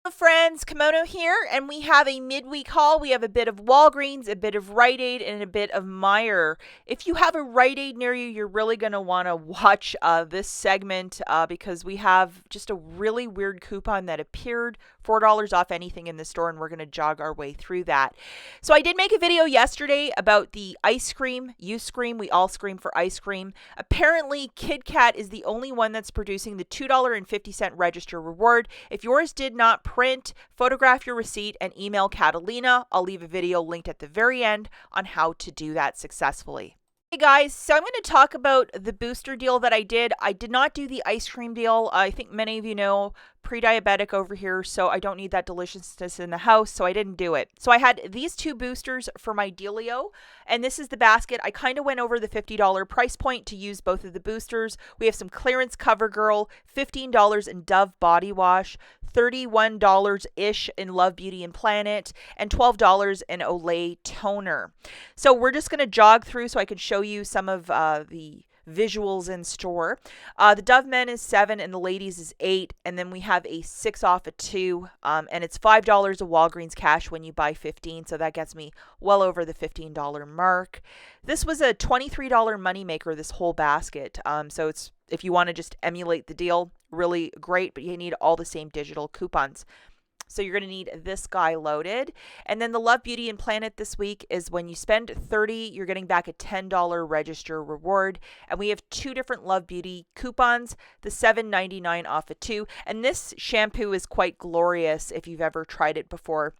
Hello friends, Kimono here, and we have a midweek haul. We have a bit of Walgreens, a bit of Rite Aid, and a bit of Meyer. If you have a Rite Aid near you, you're really going to want to watch this segment because we have just a really weird coupon that appeared, $4 off anything in the store, and we're going to jog our way through that. So I did make a video yesterday about the ice cream. You scream, we all scream for ice cream. Apparently, Kit Kat is the only one that's producing the $2.50 register reward. If yours did not print, photograph your receipt and email Catalina. I'll leave a video linked at the very end on how to do that successfully. Hey guys, so I'm going to talk about the booster deal that I did. I did not do the ice cream deal. I think many of you know, pre-diabetic over here, so I don't need that deliciousness in the house, so I didn't do it. So I had these two boosters for my Dealio, and this is the basket. I kind of went over the $50 price point to use both of the boosters. We have some clearance CoverGirl, $15 in Dove body wash, $31-ish in Love Beauty and Planet, and $12 in Olay toner. So we're just going to jog through so I can show you some of the visuals in store. The Dove men is $7 and the ladies is $8, and then we have a 6 off of 2, and it's $5 of Walgreens cash when you buy 15, so that gets me well over the $15 mark. This was a $23 moneymaker, this whole basket, so it's, if you want to just emulate the deal, really great, but you need all the same digital coupons. So you're going to need this guy loaded. And then the Love Beauty and Planet this week is when you spend $30, you're getting back a $10 register reward. And we have two different Love Beauty coupons, the $7.99 off of 2. And this shampoo is quite glorious if you've ever tried it before.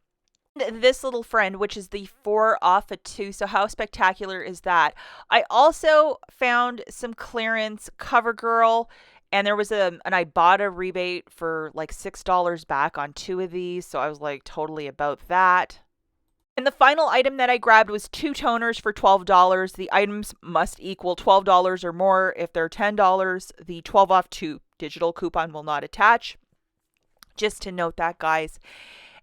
This little friend, which is the 4 off of 2. So how spectacular is that? I also found some clearance CoverGirl. And there was an IBOTTA rebate for like $6 back on 2 of these. So I was like totally about that. And the final item that I grabbed was 2 toners for $12. The items must equal $12 or more. If they're $10, the 12 off 2 digital coupon will not attach. Just to note that, guys.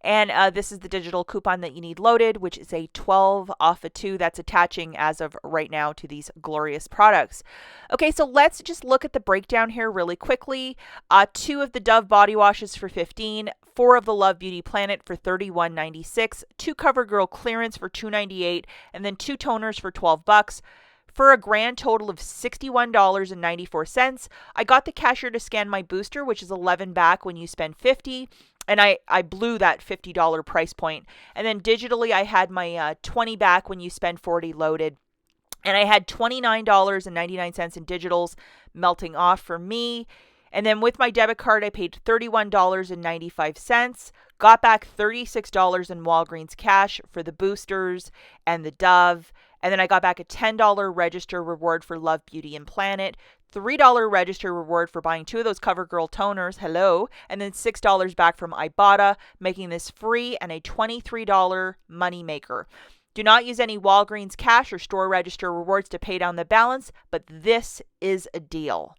And this is the digital coupon that you need loaded, which is a 12 off of 2 that's attaching as of right now to these glorious products. Okay, so let's just look at the breakdown here really quickly. 2 of the Dove body washes for $15, 4 of the Love Beauty Planet for $31.96, 2 CoverGirl clearance for $2.98, and then 2 toners for $12. For a grand total of $61.94. I got the cashier to scan my booster, which is $11 back when you spend $50. And I blew that $50 price point. And then digitally, I had my $20 back when you spend $40 loaded. And I had $29.99 in digitals melting off for me. And then with my debit card, I paid $31.95. Got back $36 in Walgreens cash for the boosters and the Dove. And then I got back a $10 register reward for Love Beauty and Planet. $3 register reward for buying 2 of those CoverGirl toners, hello, and then $6 back from IBOTTA, making this free and a $23 moneymaker. Do not use any Walgreens cash or store register rewards to pay down the balance, but this is a deal.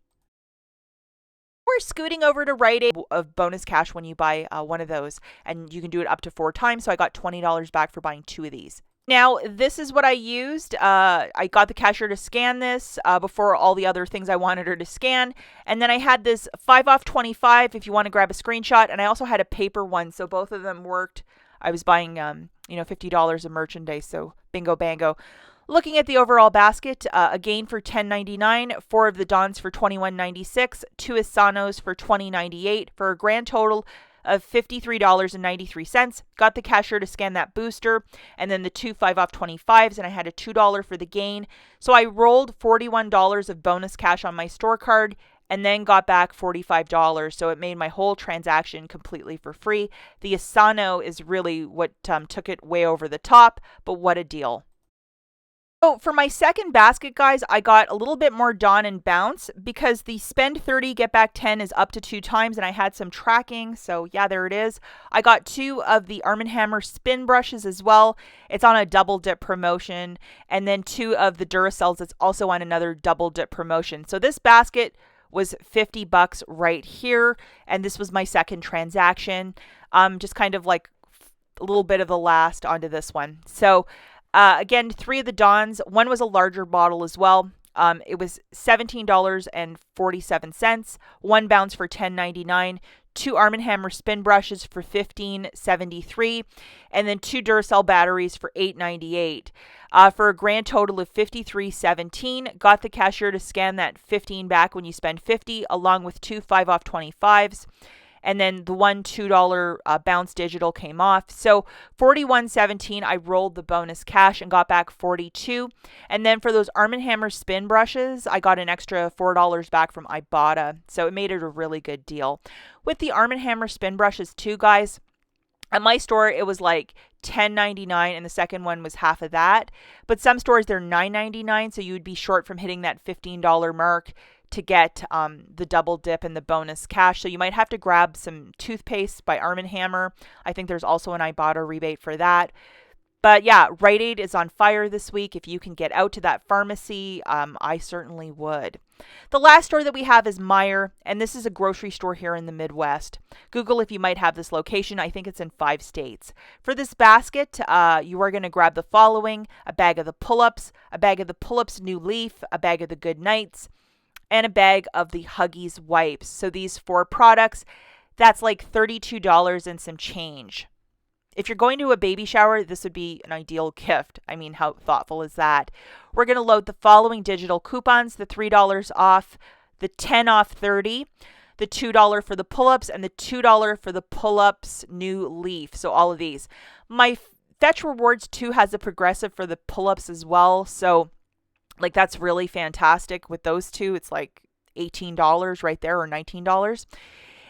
We're scooting over to Rite Aid of bonus cash when you buy one of those, and you can do it up to 4 times, so I got $20 back for buying 2 of these. Now, this is what I used. I got the cashier to scan this before all the other things I wanted her to scan. And then I had this 5 off 25 if you want to grab a screenshot. And I also had a paper one, so both of them worked. I was buying, $50 of merchandise, so bingo bango. Looking at the overall basket, again for $10.99, 4 of the Dons for $21.96, 2 Isanos for $20.98 for a grand total of $53.93. Got the cashier to scan that booster, and then the 2 5 off 25s, and I had a $2 for the gain. So I rolled $41 of bonus cash on my store card, and then got back $45. So it made my whole transaction completely for free. The Isano is really what took it way over the top, but what a deal. So for my second basket, guys, I got a little bit more Dawn and Bounce because the spend 30, get back 10 is up to 2 times, and I had some tracking. So yeah, there it is. I got 2 of the Arm & Hammer spin brushes as well. It's on a double dip promotion. And then 2 of the Duracells. It's also on another double dip promotion. So this basket was $50 right here. And this was my second transaction. Just kind of like a little bit of the last onto this one. So again, 3 of the Dons. One was a larger bottle as well. It was $17.47. 1 bounce for $10.99. 2 Arm & Hammer spin brushes for $15.73, and then 2 Duracell batteries for $8.98. For a grand total of $53.17. Got the cashier to scan that $15 back when you spend $50, along with 2 5-off 25s. And then the one $2 bounce digital came off. So $41.17, I rolled the bonus cash and got back $42. And then for those Arm & Hammer spin brushes, I got an extra $4 back from IBOTTA. So it made it a really good deal. With the Arm & Hammer spin brushes too, guys, at my store, it was like $10.99, and the second one was half of that. But some stores, they're $9.99, so you would be short from hitting that $15 mark to get the double dip and the bonus cash. So you might have to grab some toothpaste by Arm & Hammer. I think there's also an IBOTTA rebate for that. But yeah, Rite Aid is on fire this week. If you can get out to that pharmacy, I certainly would. The last store that we have is Meyer, and this is a grocery store here in the Midwest. Google if you might have this location. I think it's in 5 states. For this basket, you are going to grab the following: a bag of the pull-ups, a bag of the pull-ups New Leaf, a bag of the Good Nights, and a bag of the Huggies wipes. So these 4 products, that's like $32 and some change. If you're going to a baby shower, this would be an ideal gift. I mean, how thoughtful is that? We're going to load the following digital coupons: the $3 off, the 10 off 30, the $2 for the pull-ups, and the $2 for the pull-ups New Leaf. So all of these. My Fetch Rewards too has a progressive for the pull-ups as well. So like that's really fantastic. With those two, it's like $18 right there, or $19.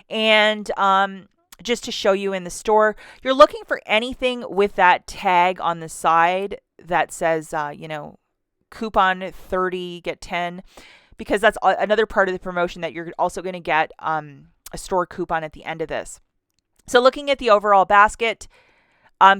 And just to show you in the store, you're looking for anything with that tag on the side that says, coupon 30, get 10, because that's another part of the promotion, that you're also going to get a store coupon at the end of this. So looking at the overall basket,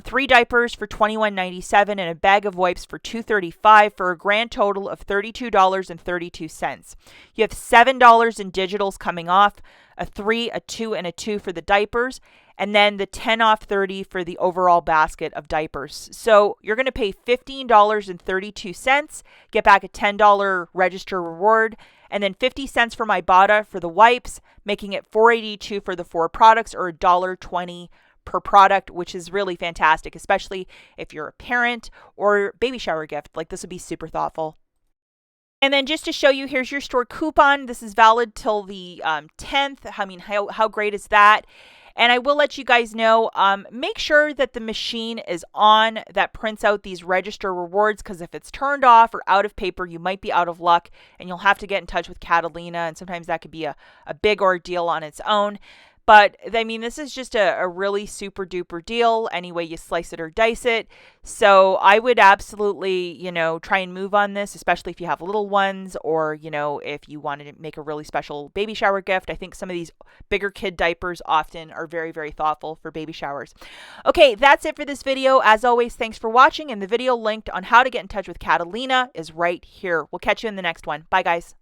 3 diapers for $21.97 and a bag of wipes for $2.35 for a grand total of $32.32. You have $7 in digitals coming off, a 3, a 2, and a 2 for the diapers, and then the 10 off 30 for the overall basket of diapers. So you're going to pay $15.32, get back a $10 register reward, and then 50 cents from IBOTTA for the wipes, making it $4.82 for the 4 products, or $1.20 per product, which is really fantastic, especially if you're a parent or baby shower gift. Like, this would be super thoughtful. And then just to show you, here's your store coupon. This is valid till the 10th. I mean, how great is that? And I will let you guys know, make sure that the machine is on that prints out these register rewards, because if it's turned off or out of paper, you might be out of luck and you'll have to get in touch with Catalina, and sometimes that could be a big ordeal on its own. But, I mean, this is just a really super duper deal any way you slice it or dice it. So I would absolutely, try and move on this, especially if you have little ones, or, if you wanted to make a really special baby shower gift. I think some of these bigger kid diapers often are very, very thoughtful for baby showers. Okay, that's it for this video. As always, thanks for watching, and the video linked on how to get in touch with Catalina is right here. We'll catch you in the next one. Bye, guys.